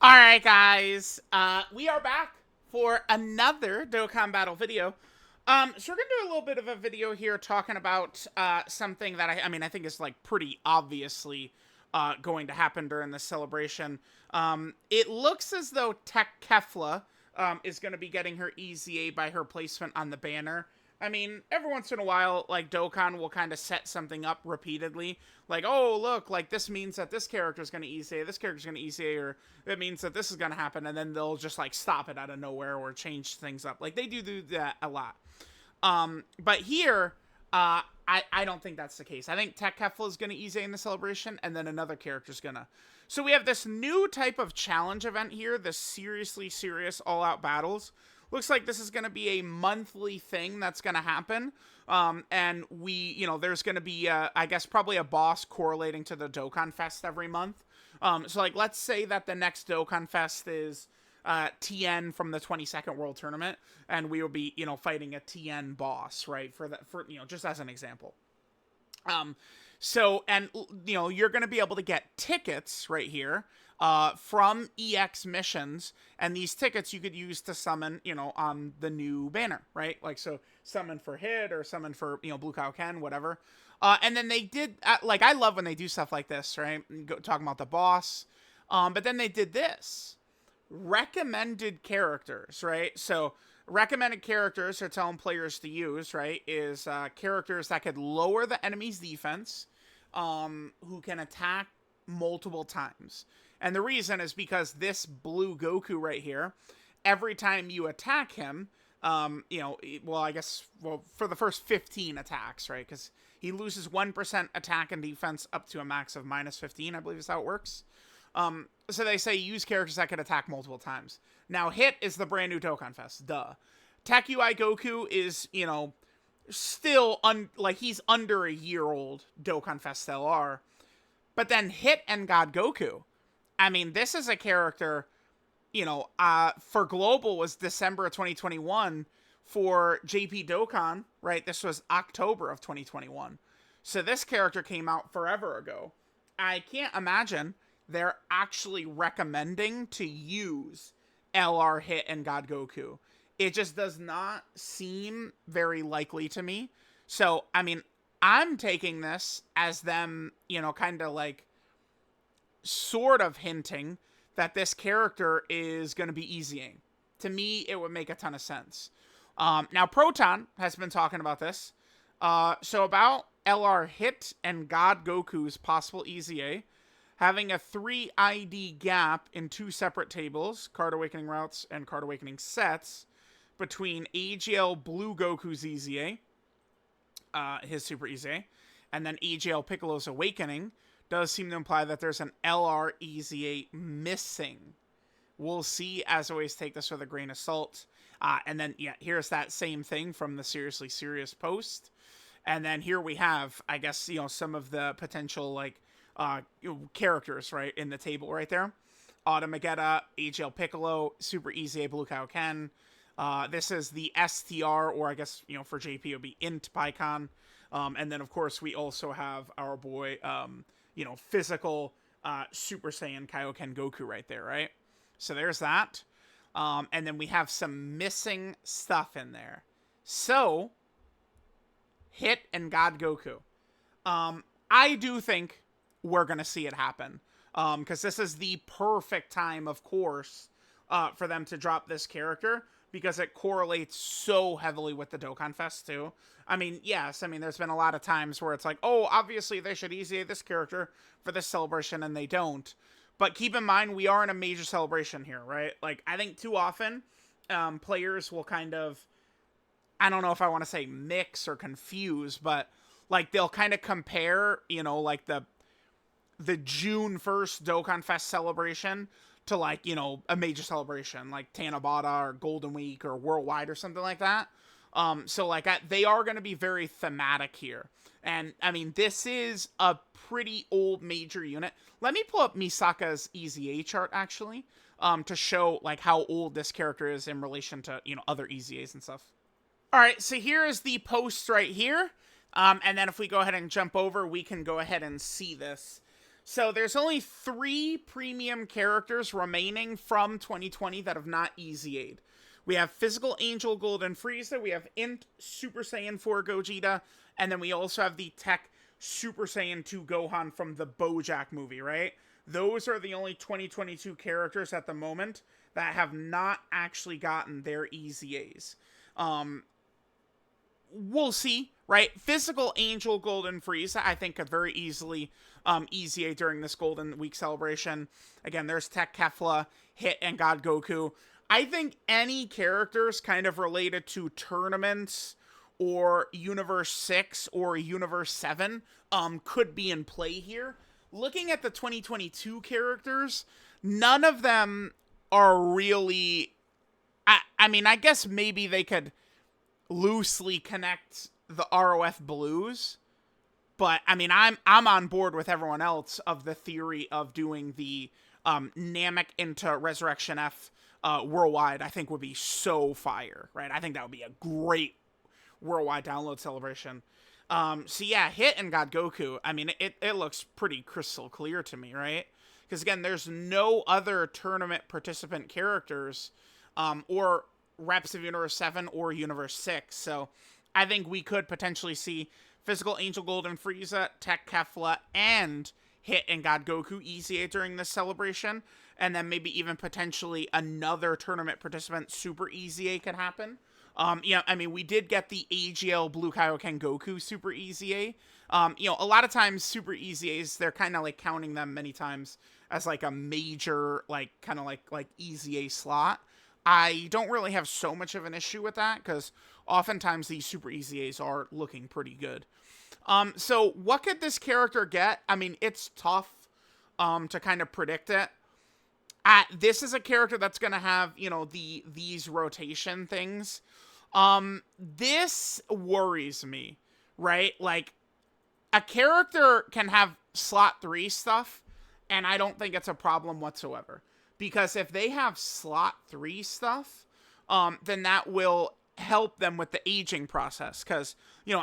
Alright guys, we are back for another Dokkan Battle video. So we're gonna do a little bit of a video here talking about something that I think is like pretty obviously going to happen during this celebration. It looks as though Kefla is going to be getting her EZA by her placement on the banner. I mean, every once in a while, like, Dokkan will kind of set something up repeatedly. Like, oh, look, like, this means that this character's going to EZA, this character's going to EZA, or it means that this is going to happen, and then they'll just, like, stop it out of nowhere or change things up. Like, they do that a lot. But here, I don't think that's the case. I think Tech Kefla is going to EZA in the celebration, and then another character's going to. So we have this new type of challenge event here, the seriously serious all-out battles. Looks like this is going to be a monthly thing that's going to happen. And there's going to be, I guess, probably a boss correlating to the Dokkan Fest every month. So, like, let's say that the next Dokkan Fest is TN from the 22nd World Tournament, and we will be, fighting a TN boss, right? For just as an example. You're going to be able to get tickets right here from EX missions, and these tickets you could use to summon, on the new banner, right? Like, so summon for Hit or summon for, Blue Cow Ken, whatever. And then they did, I love when they do stuff like this, right? Talking about the boss. But then they did this. Recommended characters, right? So recommended characters are telling players to use, right, is characters that could lower the enemy's defense, who can attack multiple times. And the reason is because this blue Goku right here, every time you attack him, for the first 15 attacks, right, because he loses 1% attack and defense up to a max of minus 15, I believe is how it works. So they say use characters that can attack multiple times. Now, Hit is the brand new Dokkan Fest, duh. Tech UI Goku is, still, he's under a year old Dokkan Fest LR. But then Hit and God Goku, I mean, this is a character, for Global was December of 2021. For JP Dokkan, right, this was October of 2021. So this character came out forever ago. I can't imagine they're actually recommending to use LR Hit and God Goku. It just does not seem very likely to me. So, I mean, I'm taking this as them, kind of like sort of hinting that this character is going to be EZing. To me, it would make a ton of sense. Now, Proton has been talking about this. So about LR Hit and God Goku's possible EZA, having a 3 ID gap in 2 separate tables, Card Awakening routes and Card Awakening sets, between AGL Blue Goku's EZA, his Super EZA, and then AGL Piccolo's Awakening, does seem to imply that there's an LR EZA missing. We'll see, as always, take this with a grain of salt. And then, here's that same thing from the Seriously Serious post. And then here we have, I guess, some of the potential, characters, right, in the table right there. Automagetta, AGL Piccolo, Super EZA Blue Cow Ken. This is the STR, or I guess, for JP, it would be Int PyCon. And then, of course, we also have our boy, physical Super Saiyan Kaioken Goku right there, right? So there's that. And then we have some missing stuff in there. So, Hit and God Goku. I do think we're going to see it happen. Because this is the perfect time, of course, for them to drop this character, because it correlates so heavily with the Dokkan Fest, too. I mean, yes, there's been a lot of times where it's like, oh, obviously they should EZA this character for this celebration, and they don't. But keep in mind, we are in a major celebration here, right? Like, I think too often, players will kind of, I don't know if I want to say mix or confuse, but, like, they'll kind of compare, like, the June 1st Dokkan Fest celebration to, like, a major celebration, like Tanabata or Golden Week or Worldwide or something like that. So, like, they are going to be very thematic here. And, this is a pretty old major unit. Let me pull up Misaka's EZA chart, actually, to show, like, how old this character is in relation to, other EZAs and stuff. All right, so here is the post right here. And then if we go ahead and jump over, we can go ahead and see this. So there's only 3 premium characters remaining from 2020 that have not EZA'd. We have Physical Angel Golden Frieza, we have Int Super Saiyan 4 Gogeta, and then we also have the Tech Super Saiyan 2 Gohan from the BoJack movie, right? Those are the only 2022 characters at the moment that have not actually gotten their EZAs. We'll see, right? Physical Angel Golden Frieza, I think, could very easily EZA during this Golden Week celebration. Again, there's Tech Kefla, Hit, and God Goku. I think any characters kind of related to tournaments or Universe 6 or Universe 7 could be in play here. Looking at the 2022 characters, none of them are really... I mean, I guess maybe they could loosely connect the ROF Blues, but I mean, I'm on board with everyone else of the theory of doing the Namek into Resurrection F worldwide. I think would be so fire, right? I think that would be a great worldwide download celebration. So yeah, Hit and God Goku, I mean, it looks pretty crystal clear to me, right? Because again, there's no other tournament participant characters or reps of Universe 7 or Universe 6. So I think we could potentially see Physical Angel Golden Frieza, Tech Kefla, and Hit and God Goku EZA during this celebration. And then maybe even potentially another tournament participant Super EZA could happen. Yeah, I mean, we did get the AGL Blue Kaioken Goku Super EZA. A lot of times Super EZAs, they're kind of like counting them many times as like a major, like kind of like EZA slot. I don't really have so much of an issue with that because oftentimes these Super EZAs are looking pretty good. So what could this character get? I mean, it's tough to kind of predict it. This is a character that's going to have, these rotation things. This worries me, right? Like, a character can have slot 3 stuff, and I don't think it's a problem whatsoever. Because if they have slot 3 stuff, then that will help them with the aging process. Because,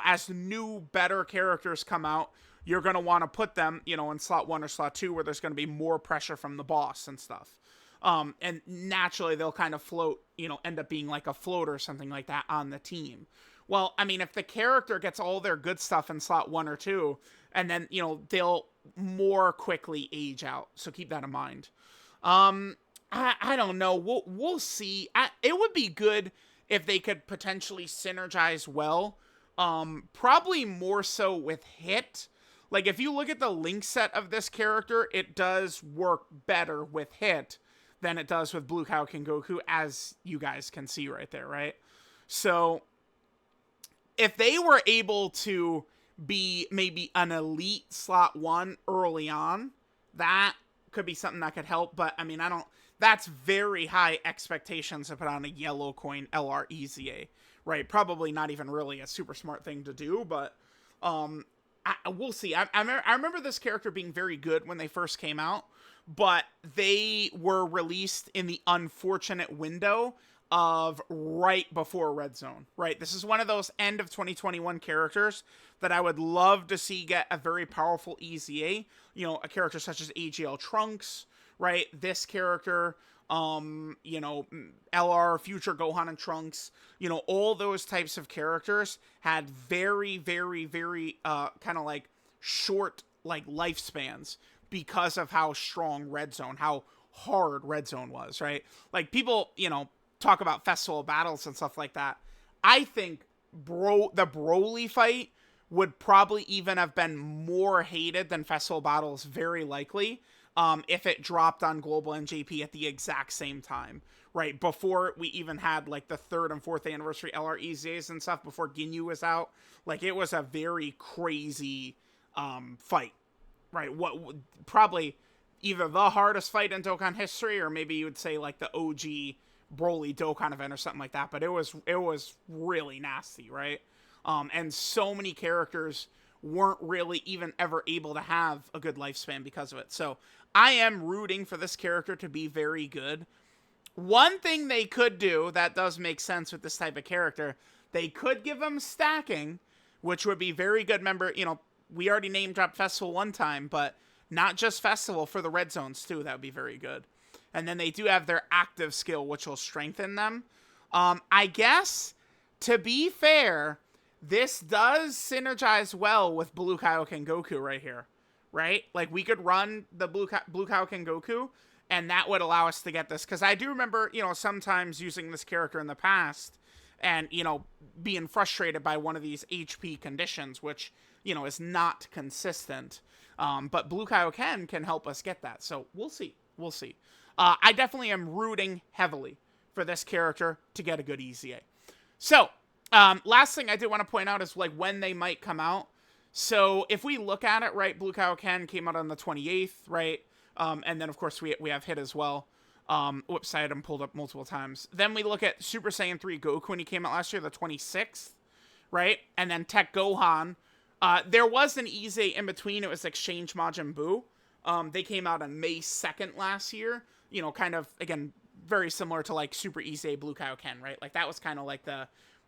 as new, better characters come out, you're going to want to put them, in slot 1 or slot 2 where there's going to be more pressure from the boss and stuff. And naturally, they'll kind of float, end up being like a float or something like that on the team. Well, I mean, if the character gets all their good stuff in slot 1 or 2, and then, they'll more quickly age out. So keep that in mind. I don't know. We'll see. It would be good if they could potentially synergize well. Probably more so with Hit. Like, if you look at the link set of this character, it does work better with Hit than it does with Blue Kaioken Goku, as you guys can see right there, right? So, if they were able to be maybe an elite slot 1 early on, that could be something that could help, but I mean, that's very high expectations to put on a yellow coin LR EZA, right? Probably not even really a super smart thing to do, but we'll see. I remember this character being very good when they first came out, but they were released in the unfortunate window of right before Red Zone, right? This is one of those end of 2021 characters that I would love to see get a very powerful EZA, a character such as AGL Trunks, right? This character, LR Future Gohan and Trunks, all those types of characters had very, very, very kind of like short like lifespans because of how strong Red Zone, how hard Red Zone was, right? Like people, talk about festival battles and stuff like that. I think the Broly fight would probably even have been more hated than festival battles, very likely, if it dropped on Global NJP at the exact same time, right? Before we even had like the 3rd and 4th anniversary LR EZAs and stuff, before Ginyu was out. Like, it was a very crazy fight, right? What probably either the hardest fight in Dokkan history, or maybe you would say like the OG Broly Dokkan event or something like that, but it was really nasty, right? And so many characters weren't really even ever able to have a good lifespan because of it. So I am rooting for this character to be very good. One thing they could do that does make sense with this type of character, they could give him stacking, which would be very good. Remember, we already name dropped Festival one time, but not just Festival, for the red zones too. That would be very good. And then they do have their active skill, which will strengthen them. I guess, to be fair, this does synergize well with Blue Kaioken Goku right here, right? Like, we could run the Blue Kaioken Goku, and that would allow us to get this. Because I do remember, sometimes using this character in the past and, being frustrated by one of these HP conditions, which, is not consistent. But Blue Kaioken can help us get that. So we'll see. We'll see. I definitely am rooting heavily for this character to get a good EZA. So, last thing I did want to point out is, like, when they might come out. So, if we look at it, right, Blue Kaioken came out on the 28th, right? And then, of course, we have Hit as well. Whoops, I had him pulled up multiple times. Then we look at Super Saiyan 3 Goku when he came out last year, the 26th, right? And then Tech Gohan. There was an EZA in between. It was Exchange Majin Buu. They came out on May 2nd last year. Kind of, again, very similar to, like, Super EZA Blue Kaioken, right? Like, that was kind of like the,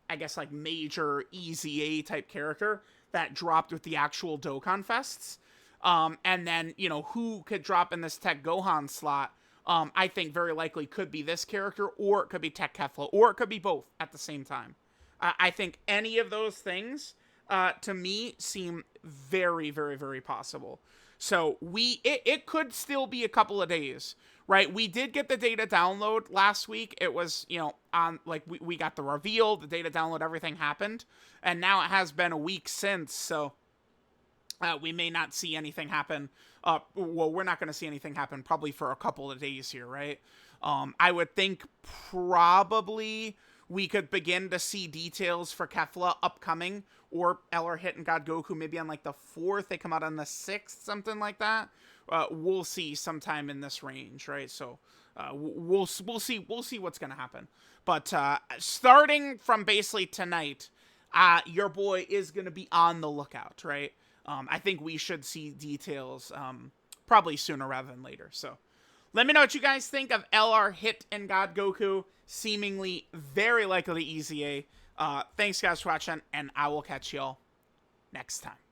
I guess, like, major EZA type character that dropped with the actual Dokkan Fests. And then, who could drop in this Tech Gohan slot, I think very likely could be this character, or it could be Tech Kefla, or it could be both at the same time. I think any of those things, to me, seem very, very, very possible. So it could still be a couple of days, right? We did get the data download last week. It was, on, like, we got the reveal, the data download, everything happened. And now it has been a week since, so we may not see anything happen. Well, we're not going to see anything happen probably for a couple of days here, right? I would think probably we could begin to see details for Kefla upcoming, or LR Hit and God Goku maybe on, like, the 4th. They come out on the 6th, something like that. We'll see sometime in this range, right? So we'll see what's gonna happen. But starting from basically tonight, your boy is gonna be on the lookout, right? I think we should see details probably sooner rather than later. So let me know what you guys think of LR Hit and God Goku, seemingly very likely EZA. Thanks guys for watching, and I will catch y'all next time.